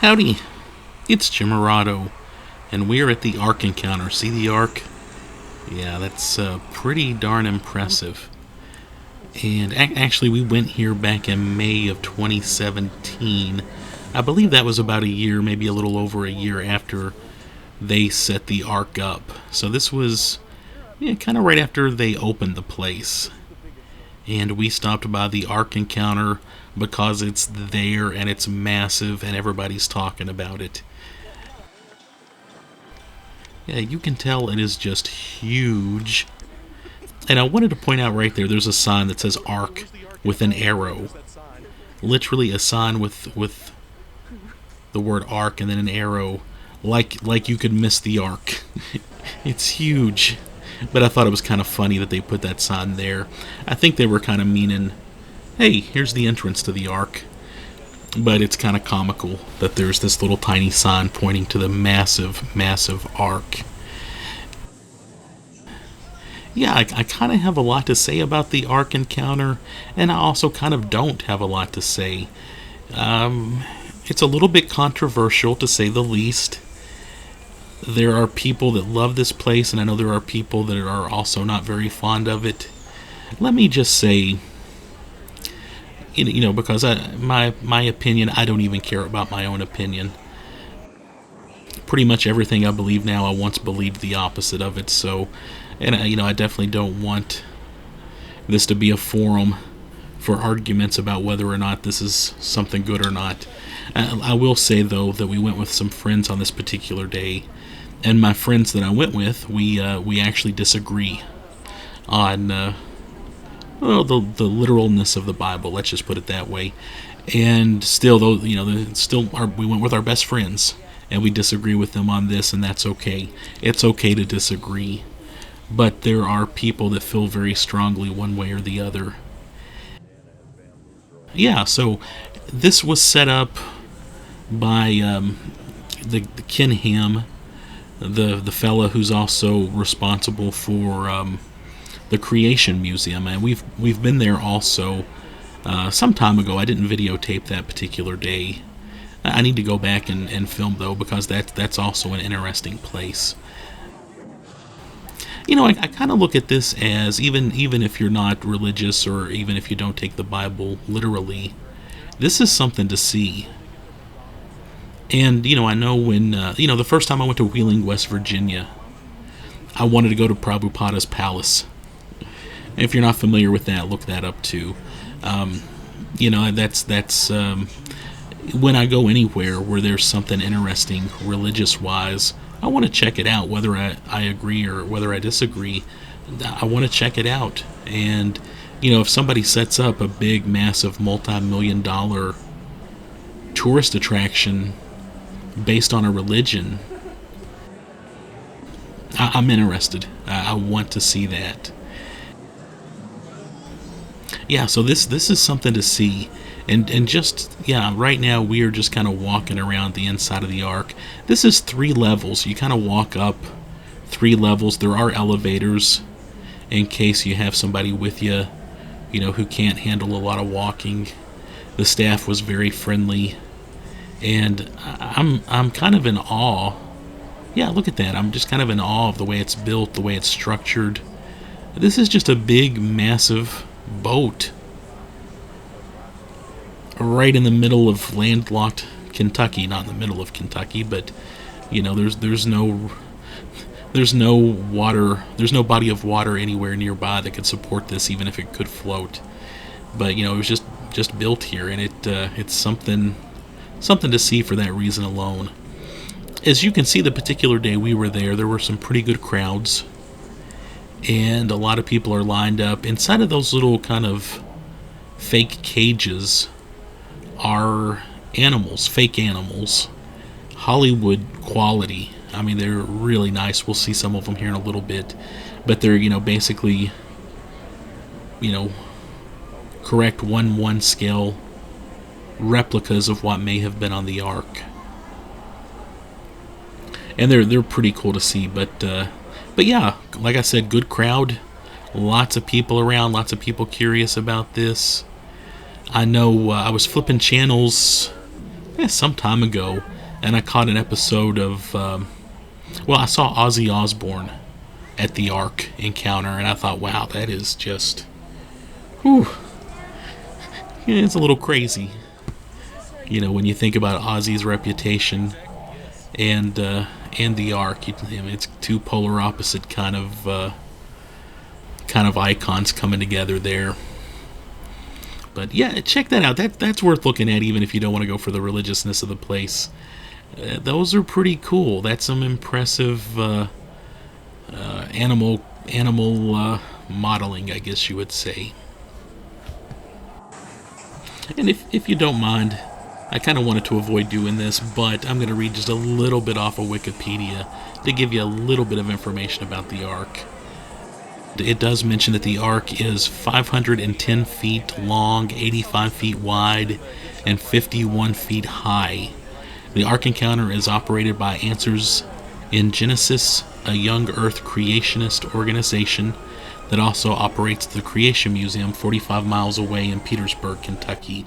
Howdy, it's Jimerado, and we're at the Ark Encounter. See the Ark? Yeah, that's pretty darn impressive. And actually, we went here back in May of 2017. I believe that was about a year, maybe a little over a year after they set the Ark up. So this was kind of right after they opened the place. And we stopped by the Ark Encounter because it's there and it's massive and everybody's talking about it. Yeah, you can tell it is just huge. And I wanted to point out right there's a sign that says Ark with an arrow. Literally a sign with the word Ark and then an arrow, like you could miss the Ark. It's huge. But I thought it was kind of funny that they put that sign there. I think they were kind of meaning, hey, here's the entrance to the Ark. But it's kind of comical that there's this little tiny sign pointing to the massive, massive Ark. Yeah, I kind of have a lot to say about the Ark Encounter, and I also kind of don't have a lot to say. It's a little bit controversial, to say the least. There are people that love this place, and I know there are people that are also not very fond of it. Let me just say, because my opinion, I don't even care about my own opinion. Pretty much everything I believe now, I once believed the opposite of it. So, and I definitely don't want this to be a forum for arguments about whether or not this is something good or not. I will say though that we went with some friends on this particular day. And my friends that I went with, we actually disagree on the literalness of the Bible. Let's just put it that way. And still, though, we went with our best friends, and we disagree with them on this, and that's okay. It's okay to disagree, but there are people that feel very strongly one way or the other. Yeah, so this was set up by the Ken Ham, the fella who's also responsible for the Creation Museum, and we've been there also some time ago. I didn't videotape that particular day. I need to go back and film though, because that's also an interesting place. I kind of look at this as even if you're not religious, or even if you don't take the Bible literally, this is something to see. And, I know when, the first time I went to Wheeling, West Virginia, I wanted to go to Prabhupada's palace. If you're not familiar with that, look that up too. That's when I go anywhere where there's something interesting religious-wise, I want to check it out, whether I agree or whether I disagree. I want to check it out. And, if somebody sets up a big, massive, multi-million-dollar tourist attraction based on a religion, I'm interested. I want to see that. Yeah, so this is something to see. And just, right now we are just kind of walking around the inside of the Ark. This is 3 levels. You kind of walk up 3 levels. There are elevators in case you have somebody with you, who can't handle a lot of walking. The staff was very friendly. And I'm kind of in awe. Yeah, look at that. I'm just kind of in awe of the way it's built, the way it's structured. This is just a big, massive boat right in the middle of landlocked Kentucky. Not in the middle of Kentucky, but there's no water, there's no body of water anywhere nearby that could support this, even if it could float. But it was just built here, and it's something to see for that reason alone. As you can see, the particular day we were there were some pretty good crowds, and a lot of people are lined up. Inside of those little kind of fake cages are animals, fake animals, Hollywood quality. I mean, they're really nice. We'll see some of them here in a little bit, but they're, basically, correct 1:1 scale replicas of what may have been on the Ark. And they're pretty cool to see, but yeah, like I said, good crowd, lots of people around, lots of people curious about this. I know I was flipping channels some time ago, and I caught an episode of, I saw Ozzy Osbourne at the Ark Encounter, and I thought, wow, that is just, whew, yeah, it's a little crazy. When you think about Ozzy's reputation and the Ark, it's two polar opposite kind of icons coming together there. But yeah, check that out. That's worth looking at, even if you don't want to go for the religiousness of the place. Those are pretty cool. That's some impressive animal modeling, I guess you would say. And if you don't mind, I kind of wanted to avoid doing this, but I'm going to read just a little bit off of Wikipedia to give you a little bit of information about the Ark. It does mention that the Ark is 510 feet long, 85 feet wide, and 51 feet high. The Ark Encounter is operated by Answers in Genesis, a young Earth creationist organization that also operates the Creation Museum 45 miles away in Petersburg, Kentucky.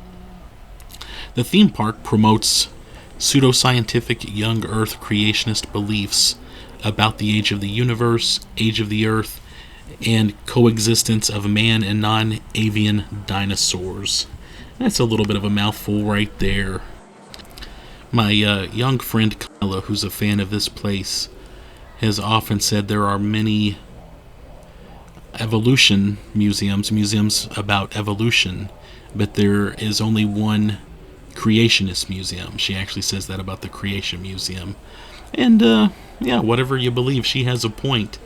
The theme park promotes pseudoscientific young Earth creationist beliefs about the age of the universe, age of the Earth, and coexistence of man and non-avian dinosaurs. That's a little bit of a mouthful right there. My young friend Kyla, who's a fan of this place, has often said there are many evolution museums about evolution, but there is only one creationist museum. She actually says that about the Creation Museum. And, whatever you believe, she has a point.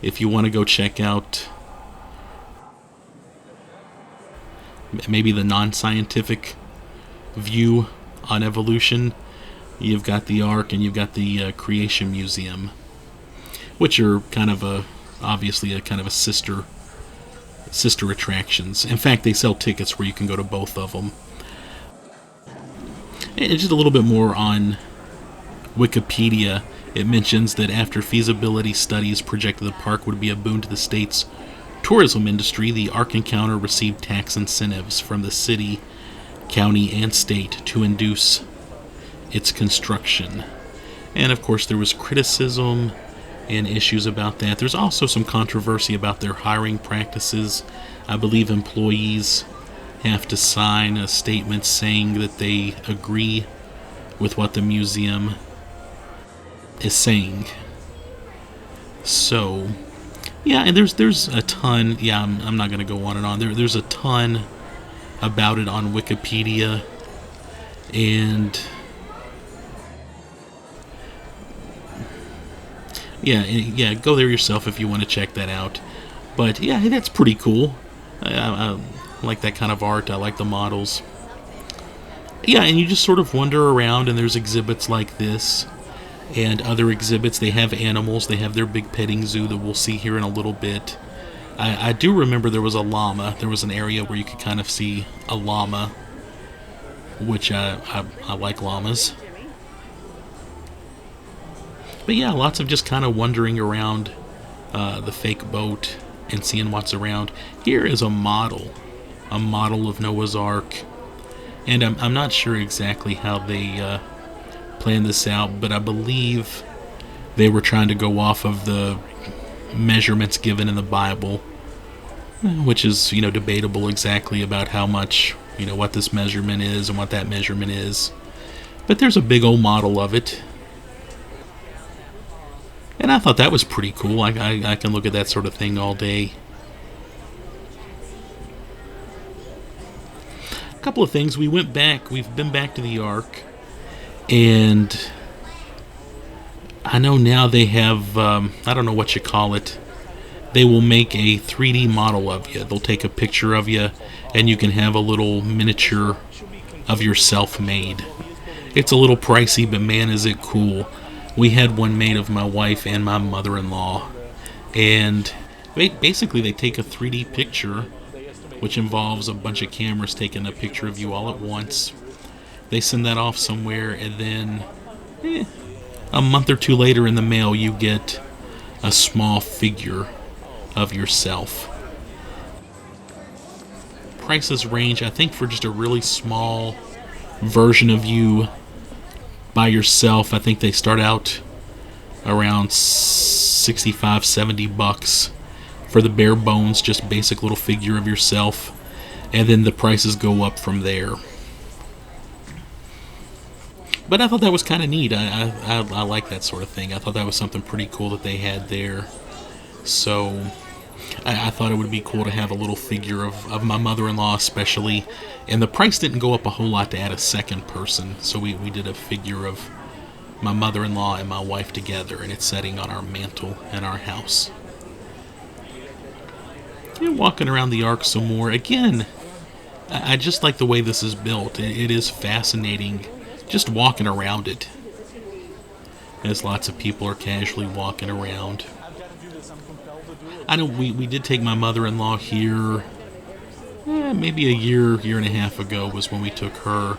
If you want to go check out maybe the non-scientific view on evolution, you've got the Ark and you've got the Creation Museum, which are obviously a kind of a sister attractions. In fact, they sell tickets where you can go to both of them. And just a little bit more on Wikipedia. It mentions that after feasibility studies projected the park would be a boon to the state's tourism industry, the Ark Encounter received tax incentives from the city, county, and state to induce its construction. And of course, there was criticism and issues about that. There's also some controversy about their hiring practices. I believe employees have to sign a statement saying that they agree with what the museum is saying. So, yeah, and there's a ton. Yeah, I'm not going to go on and on. There's a ton about it on Wikipedia, and yeah, go there yourself if you want to check that out. But yeah, that's pretty cool. I like that kind of art. I like the models. Yeah, and you just sort of wander around, and there's exhibits like this and other exhibits. They have animals. They have their big petting zoo that we'll see here in a little bit. I do remember there was a llama. There was an area where you could kind of see a llama, which I like llamas. But yeah, lots of just kind of wandering around the fake boat and seeing what's around. Here is a model of Noah's Ark. And I'm not sure exactly how they planned this out, but I believe they were trying to go off of the measurements given in the Bible, which is, debatable exactly about how much, what this measurement is and what that measurement is. But there's a big old model of it. And I thought that was pretty cool. I can look at that sort of thing all day. A couple of things. We've been back to the Ark, and I know now they have, I don't know what you call it. They will make a 3D model of you. They'll take a picture of you, and you can have a little miniature of yourself made. It's a little pricey, but man, is it cool. We had one made of my wife and my mother-in-law, and basically they take a 3D picture, which involves a bunch of cameras taking a picture of you all at once. They send that off somewhere, and then a month or two later in the mail you get a small figure of yourself. Prices range, I think, for just a really small version of you by yourself, I think they start out around 65, $70 for the bare bones, just basic little figure of yourself, and then the prices go up from there. But I thought that was kind of neat. I like that sort of thing. I thought that was something pretty cool that they had there. So I thought it would be cool to have a little figure of my mother-in-law especially. And the price didn't go up a whole lot to add a second person. So we did a figure of my mother-in-law and my wife together, and it's sitting on our mantle in our house. And walking around the Ark some more. Again, I just like the way this is built. It is fascinating just walking around it, as lots of people are casually walking around. I know we did take my mother-in-law here, maybe a year and a half ago was when we took her,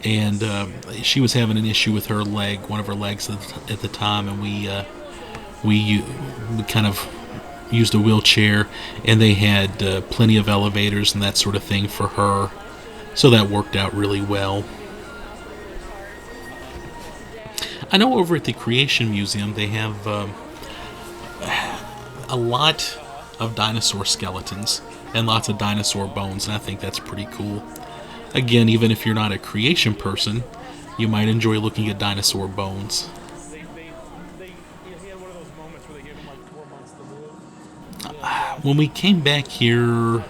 and she was having an issue with her leg, one of her legs at the time, and we kind of used a wheelchair, and they had plenty of elevators and that sort of thing for her, so that worked out really well. I know over at the Creation Museum they have a lot of dinosaur skeletons and lots of dinosaur bones, and I think that's pretty cool. Again, even if you're not a creation person, you might enjoy looking at dinosaur bones. When we came back here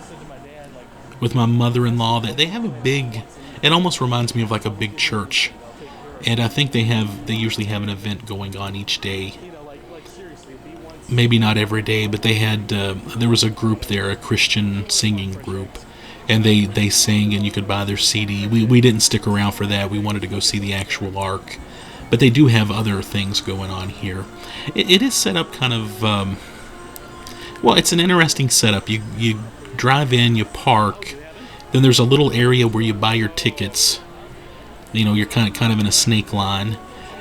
with my mother-in-law, they have a big, it almost reminds me of like a big church. And I think they usually have an event going on each day. Maybe not every day, but they had, there was a group there, a Christian singing group, and they sang, and you could buy their CD. We didn't stick around for that. We wanted to go see the actual Ark. But they do have other things going on here. It is set up kind of, well, it's an interesting setup. You drive in, you park, then there's a little area where you buy your tickets. You know, you're kind of in a snake line.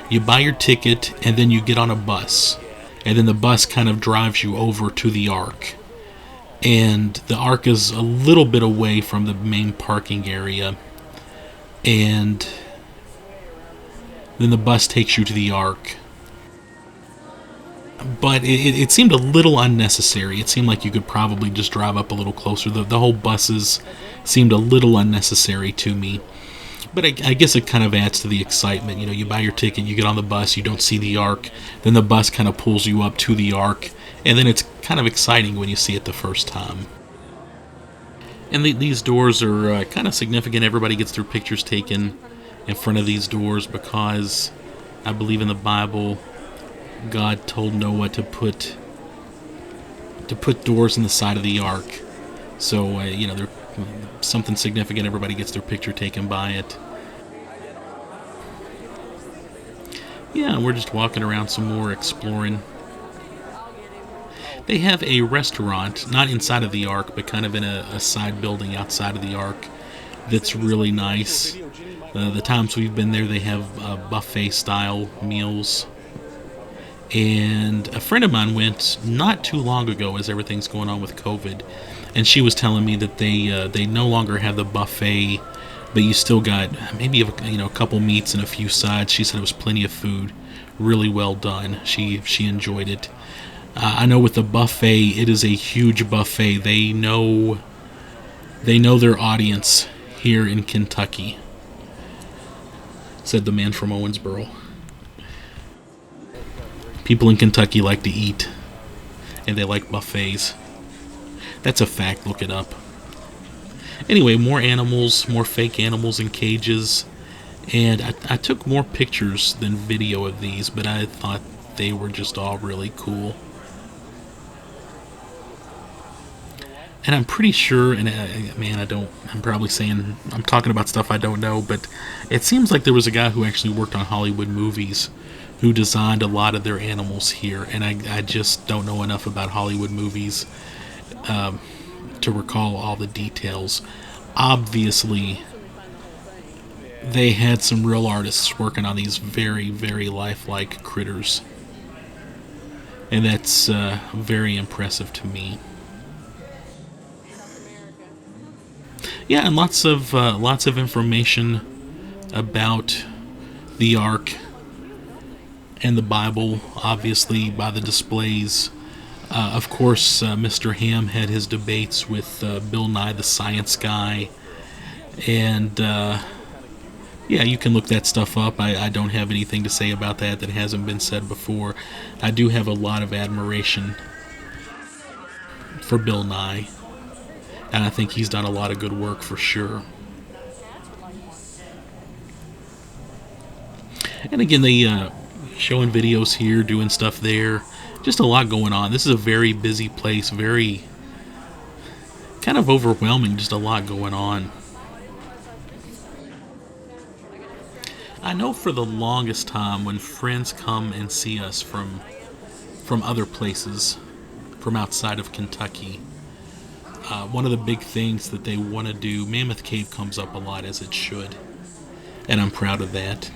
You buy your ticket, and then you get on a bus. And then the bus kind of drives you over to the Ark. And the Ark is a little bit away from the main parking area. And then the bus takes you to the Ark. But it seemed a little unnecessary. It seemed like you could probably just drive up a little closer. The whole buses seemed a little unnecessary to me. But I guess it kind of adds to the excitement. You know, you buy your ticket, you get on the bus, you don't see the Ark, then the bus kind of pulls you up to the Ark, and then it's kind of exciting when you see it the first time. And these doors are kind of significant. Everybody gets their pictures taken in front of these doors because I believe in the Bible, God told Noah to put doors in the side of the Ark. So, you know, they're something significant. Everybody gets their picture taken by it. Yeah, we're just walking around some more, exploring. They have a restaurant, not inside of the Ark, but kind of in a side building outside of the Ark that's really nice. The times we've been there, they have buffet-style meals. And a friend of mine went not too long ago as everything's going on with COVID, and she was telling me that they no longer have the buffet, but you still got maybe a couple meats and a few sides. She said it was plenty of food, really well done. She enjoyed it. I know with the buffet, it is a huge buffet. They know their audience here in Kentucky, said the man from Owensboro. People in Kentucky like to eat, and they like buffets. That's a fact, look it up. Anyway, more animals, more fake animals in cages, and I took more pictures than video of these, but I thought they were just all really cool. And I'm pretty sure, and I'm probably saying, I'm talking about stuff I don't know, but it seems like there was a guy who actually worked on Hollywood movies who designed a lot of their animals here, and I just don't know enough about Hollywood movies to recall all the details. Obviously, they had some real artists working on these very, very lifelike critters, and that's very impressive to me. Yeah, and lots of information about the Ark and the Bible, obviously, by the displays. Of course, Mr. Ham had his debates with Bill Nye the Science Guy, and yeah, you can look that stuff up. I don't have anything to say about that hasn't been said before. I do have a lot of admiration for Bill Nye, and I think he's done a lot of good work for sure. And again, they showing videos here, doing stuff there. Just a lot going on. This is a very busy place, very kind of overwhelming, just a lot going on. I know for the longest time when friends come and see us from other places, from outside of Kentucky, one of the big things that they want to do, Mammoth Cave comes up a lot, as it should, and I'm proud of that.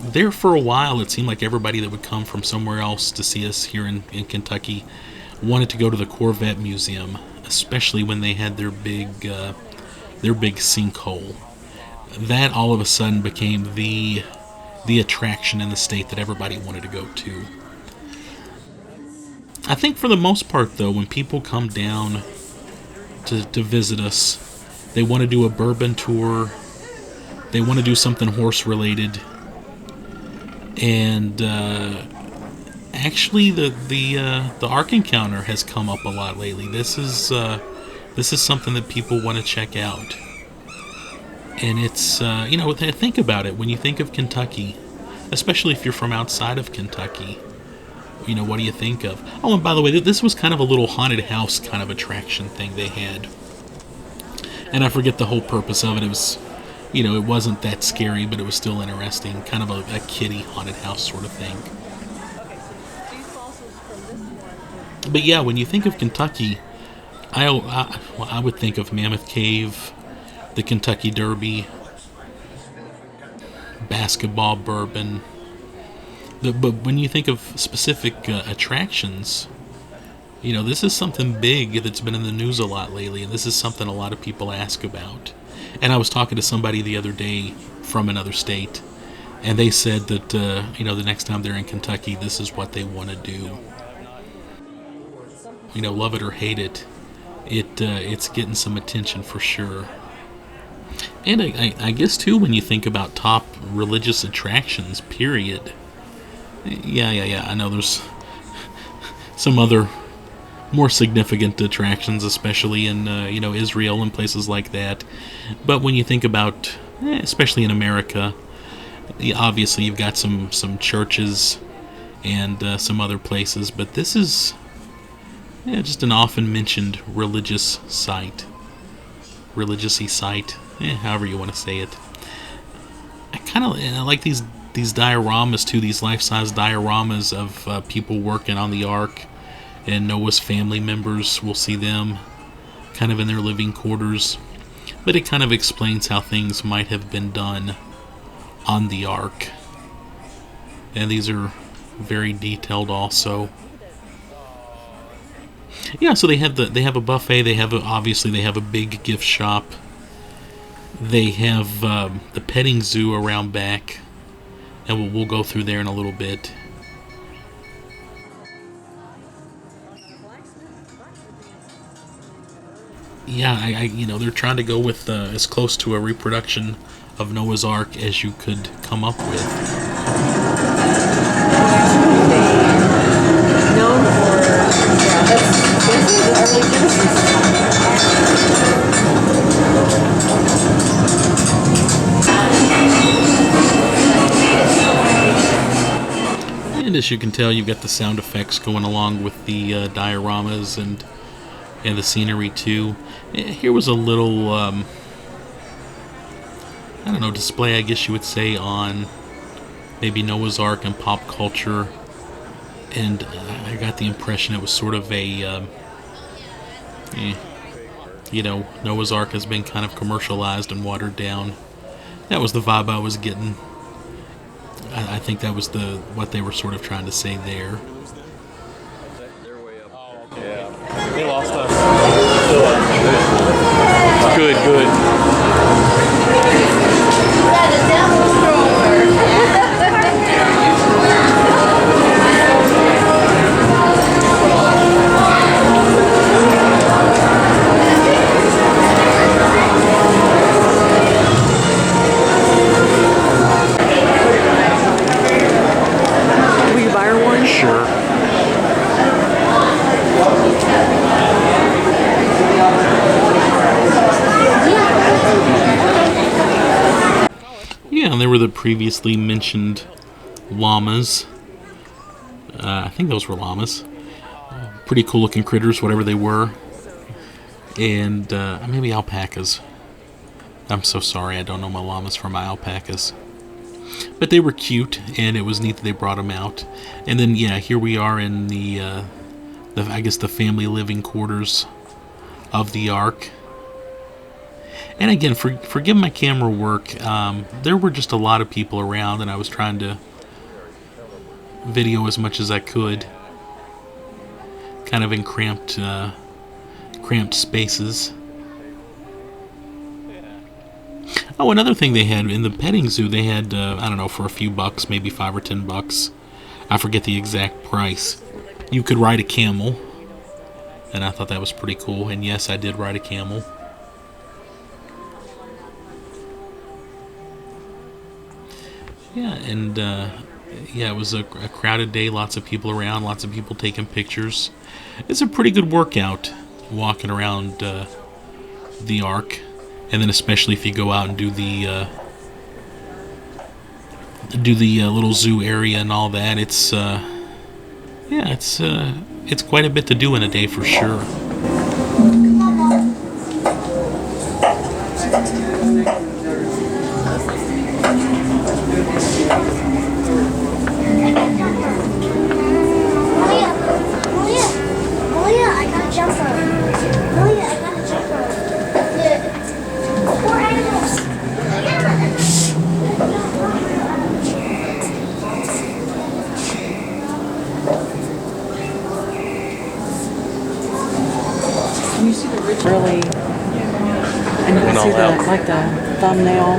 There for a while, it seemed like everybody that would come from somewhere else to see us here in Kentucky wanted to go to the Corvette Museum, especially when they had their big sinkhole. That all of a sudden became the attraction in the state that everybody wanted to go to. I think for the most part, though, when people come down to visit us, they want to do a bourbon tour, they want to do something horse related, and actually the Ark Encounter has come up a lot lately. This is something that people want to check out. And it's, think about it. When you think of Kentucky, especially if you're from outside of Kentucky, what do you think of? Oh, and by the way, this was kind of a little haunted house kind of attraction thing they had. And I forget the whole purpose of it. It was, it wasn't that scary, but it was still interesting. Kind of a kiddie haunted house sort of thing. But yeah, when you think of Kentucky, I would think of Mammoth Cave, the Kentucky Derby, basketball, bourbon. But when you think of specific attractions, this is something big that's been in the news a lot lately, and this is something a lot of people ask about. And I was talking to somebody the other day from another state, and they said that, the next time they're in Kentucky, this is what they want to do. Love it or hate it, it's getting some attention for sure. And I guess, too, when you think about top religious attractions, period. Yeah, I know there's some other more significant attractions, especially in, Israel and places like that. But when you think about, especially in America, obviously you've got some churches and some other places. But this is just an often mentioned religious site. Religiousy site. However you want to say it. I like these dioramas too, these life-size dioramas of people working on the Ark, and Noah's family members. We'll see them kind of in their living quarters, but it kind of explains how things might have been done on the Ark, and these are very detailed also. Yeah, so they have a buffet. They have a big gift shop. They have the petting zoo around back, and we'll go through there in a little bit. Yeah, they're trying to go with as close to a reproduction of Noah's Ark as you could come up with. Known for, this is early Genesis. And as you can tell, you've got the sound effects going along with the dioramas and the scenery too. Here was a little, display, I guess you would say, on maybe Noah's Ark and pop culture. And I got the impression it was sort of a, Noah's Ark has been kind of commercialized and watered down. That was the vibe I was getting. I think that was what they were sort of trying to say there. Yeah, they lost us. Good. the previously mentioned llamas. I think those were llamas. Pretty cool looking critters, whatever they were. And maybe alpacas. I'm so sorry, I don't know my llamas from my alpacas. But they were cute, and it was neat that they brought them out. And then, yeah, here we are in the I guess the family living quarters of the Ark. And again, forgive my camera work. There were just a lot of people around, and I was trying to video as much as I could, kind of in cramped spaces. Oh, another thing they had in the petting zoo, they had I don't know, for a few bucks, maybe $5 or $10. I forget the exact price. You could ride a camel, and I thought that was pretty cool. And yes, I did ride a camel. Yeah, and yeah, it was a crowded day, lots of people around, lots of people taking pictures. It's a pretty good workout walking around the Ark, and then especially if you go out and do the little zoo area and all that. It's yeah, it's quite a bit to do in a day for sure. Really, and you can see the thumbnail.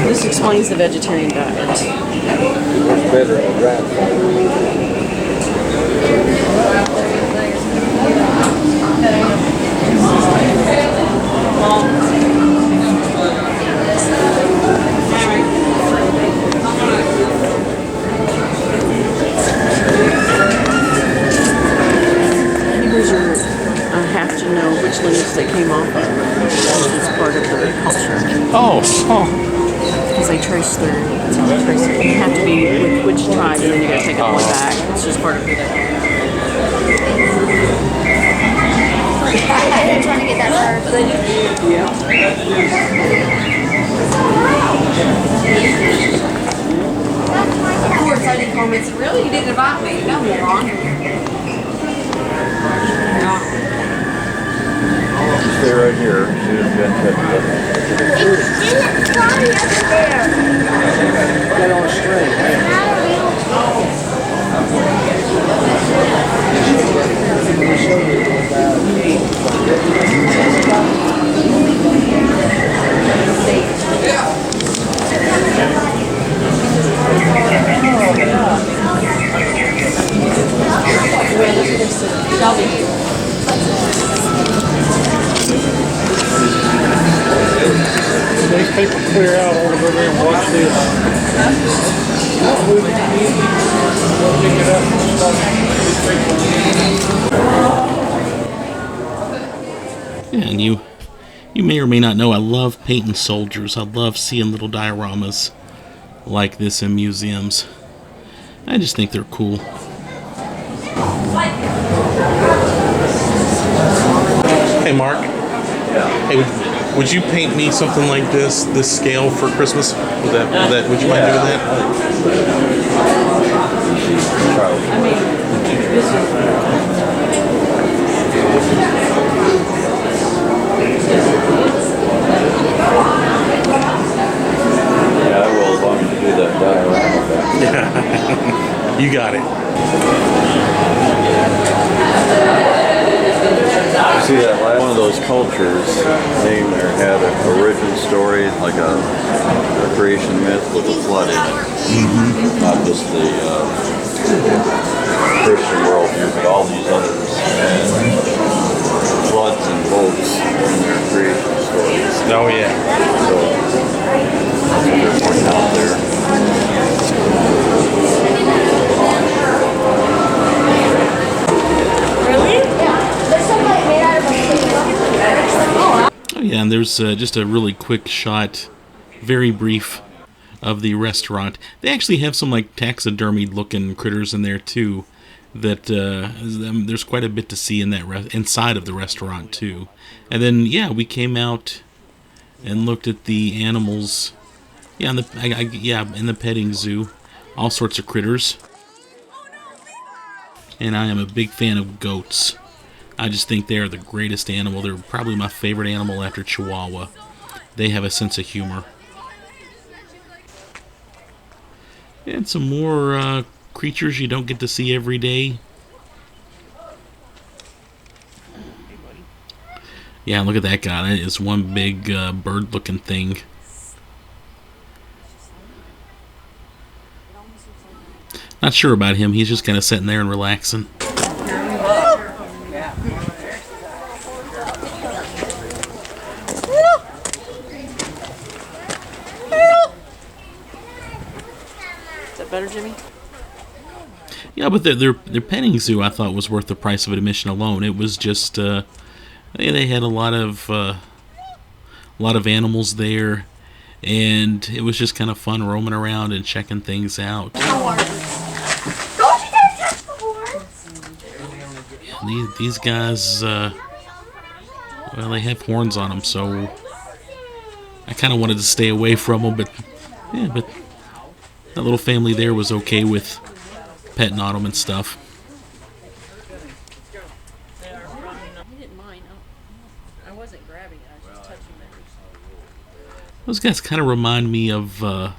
This explains the vegetarian diet. It's better than rat. Have to know which lineage they came off of. It's part of the culture. Oh. Because they trace their, that's how they trace it. You have to be with which tribe, and then you gotta take it all the way back. It's just part of who they are. I'm trying to get that first. Yeah. Of course, I did comments. Really? You didn't invite me? No, you're wrong. Stay right here. See if Ben catches It's flying up there. Get on straight. These people clear out over there and watch this. Yeah, and you may or may not know, I love painting soldiers. I love seeing little dioramas like this in museums. I just think they're cool. Hey, Mark. Hey, would you paint me something like this scale for Christmas? Would you mind doing that? Yeah, I will, as long as you do that diorama. You got it. See that last one of those cultures named there had an origin story, like a creation myth with a flood in it. Not just the Christian worldview, but all these others. And floods and boats in their creation stories. Oh yeah. So there's one out there. Oh yeah, and there's just a really quick shot, very brief, of the restaurant. They actually have some like taxidermied looking critters in there too. That there's quite a bit to see in that inside of the restaurant too. And then yeah, we came out and looked at the animals. Yeah, in the petting zoo, all sorts of critters. And I am a big fan of goats. I just think they are the greatest animal. They're probably my favorite animal after Chihuahua. They have a sense of humor. And some more creatures you don't get to see every day. Yeah, look at that guy. That is one big bird-looking thing. Not sure about him. He's just kind of sitting there and relaxing. Better, Jimmy? Yeah, but their petting zoo I thought was worth the price of admission alone. It was just they had a lot of animals there, and it was just kind of fun roaming around and checking things out. These guys, well, they have horns on them, so I kind of wanted to stay away from them, but yeah, but. That little family there was okay with petting on them and stuff. He didn't mind. I wasn't grabbing it. I was just touching it. Those guys kind of remind me of, oh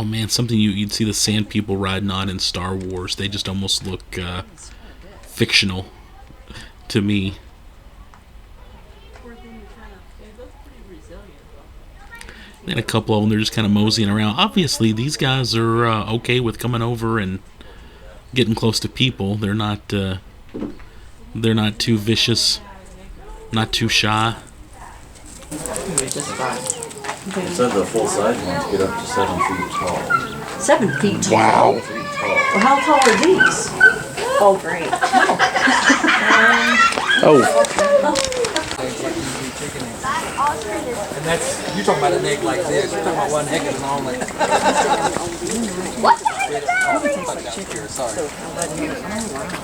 man, something you'd see the Sand People riding on in Star Wars. They just almost look fictional to me. And a couple of them, they're just kind of moseying around. Obviously, these guys are okay with coming over and getting close to people. They're not too vicious, not too shy. It said the full-size ones get up to 7 feet tall. 7 feet tall? Wow. 7 feet tall. Well, how tall are these? Oh, great. Oh. And that's, you're talking about an egg like this. You're talking about one egg and all like. Sorry.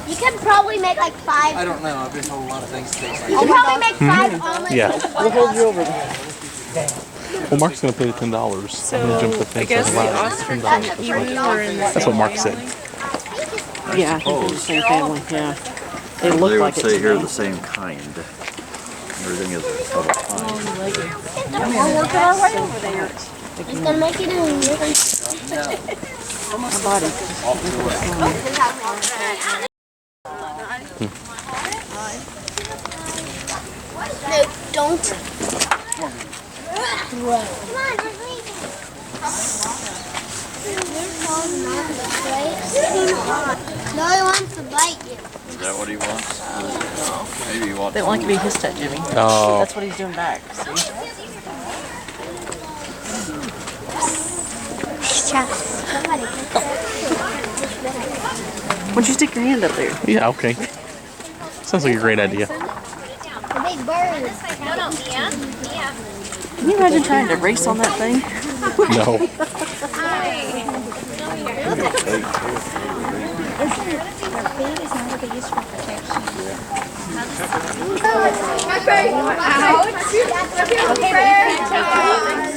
You could probably make like 5. I don't know. I've been told a lot of things today. You could probably make 5 omelets. Yeah. We'll hold you over there. Well, Mark's gonna pay the $10. I'm gonna jump the fence. I guess the $10. ostrich and the emu are in the That's what Mark said. Yeah, I think they're the same family. Yeah, they look They would like say it's here them. the same kind. Everything is of a kind. We're working our way over there. He's gonna make it in. My body. No, don't. Come on, no, he wants to bite you. Is that what he wants? Maybe he wants. They don't like to be hissed at, Jimmy. Oh. That's what he's doing back. See? Somebody. Why don't you stick your hand up there? Yeah. Okay. Sounds like a great idea. The big bird. Can you imagine trying to race on that thing? No.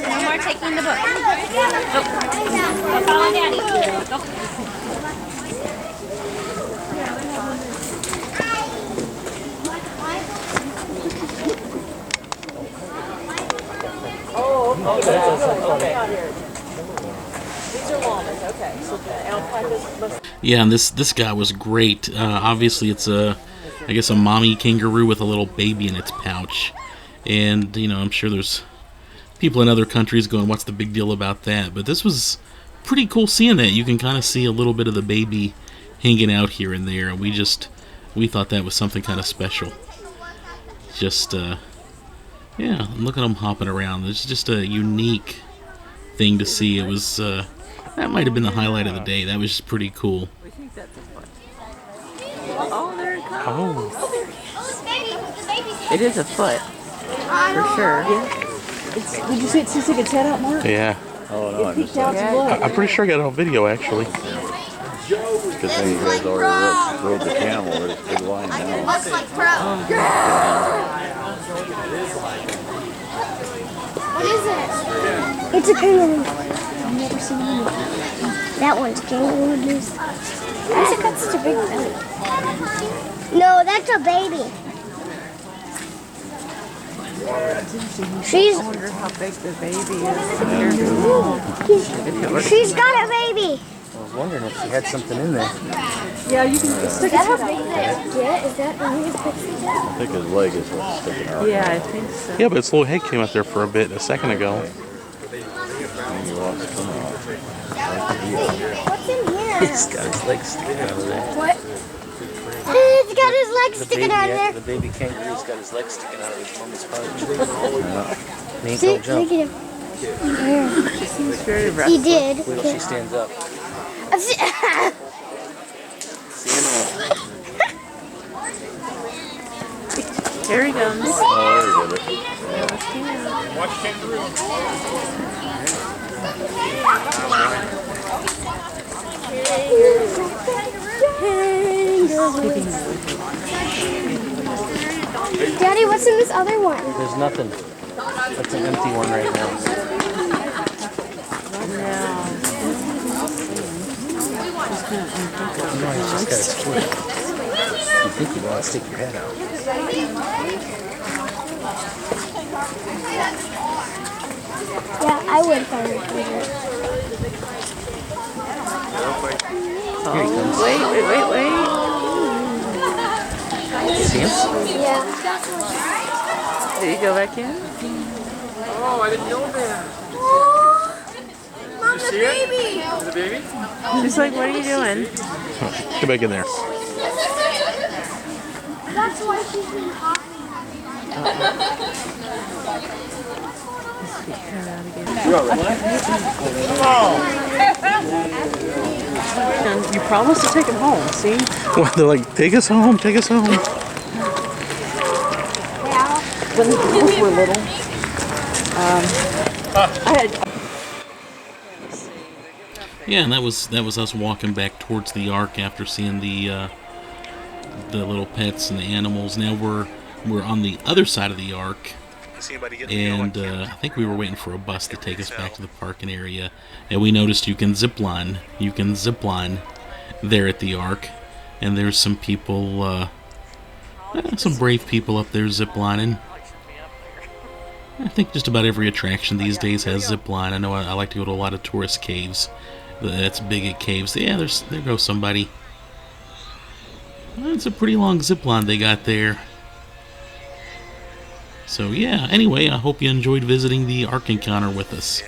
No more taking the book. Go follow Daddy. Go. Yeah, and this guy was great. Obviously, it's I guess a mommy kangaroo with a little baby in its pouch, and you know, I'm sure there's people in other countries going, "What's the big deal about that?" But this was pretty cool seeing that. You can kind of see a little bit of the baby hanging out here and there, and we thought that was something kind of special. Just Yeah, and look at them hopping around. It's just a unique thing to see. It was that might have been the highlight of the day. That was just pretty cool. We think that's a foot. Oh, there it comes. Oh. It is a foot, for sure. Did you see it stick its head out, Mark? Yeah. Oh no, I missed Out that. to look. I'm pretty sure I got it on video actually. Good thing you guys already rode the camel. There's a big line now. Looks like bro. What is it? It's a kangaroo. I've never seen one. That one's kangaroo juice. Why has it got such a big belly? No, that's a baby. I wonder how big the baby is compared to the mom. She's got a baby. I was wondering if she had something in there. Yeah, you can stick Is that its how head big out. that is? Yeah, is that how big it I think his leg is what's sticking out. Yeah, I think so. Yeah, but its little head came out there for a bit a second ago. Maybe lost his tongue off. What's in here? He's got his legs sticking out of there. What? He's got his legs sticking out of there. The baby kangaroo's got his legs sticking out of his mama's pouch. He ain't See, gonna look jump. at him. She seems very He restless. did. Wait till she stands up. Here he comes. Oh, there he did it. Daddy, what's in this other one? There's nothing. That's an empty one right now. No, he's just got his foot. You think you want to stick your head out. Yeah, I would find it. Here he comes. Wait. See him? Yeah. Did you go back in? Oh, I didn't know that. Mom, the baby! The baby? She's like, what are you doing? Get back in there. That's why she's been talking. You promised to take him home, see? Well, they're like, take us home, take us home. When the girls were little, I had Yeah, and that was us walking back towards the Ark after seeing the little pets and the animals. Now we're on the other side of the Ark, and I think we were waiting for a bus to take us back to the parking area, and we noticed you can zip line. You can zip line there at the Ark, and there's some people, some brave people up there zip lining. I think just about every attraction these days has zip line. I know I like to go to a lot of tourist caves. That's big at caves. Yeah, there goes somebody. Well, it's a pretty long zip line they got there. So yeah, anyway, I hope you enjoyed visiting the Ark Encounter with us.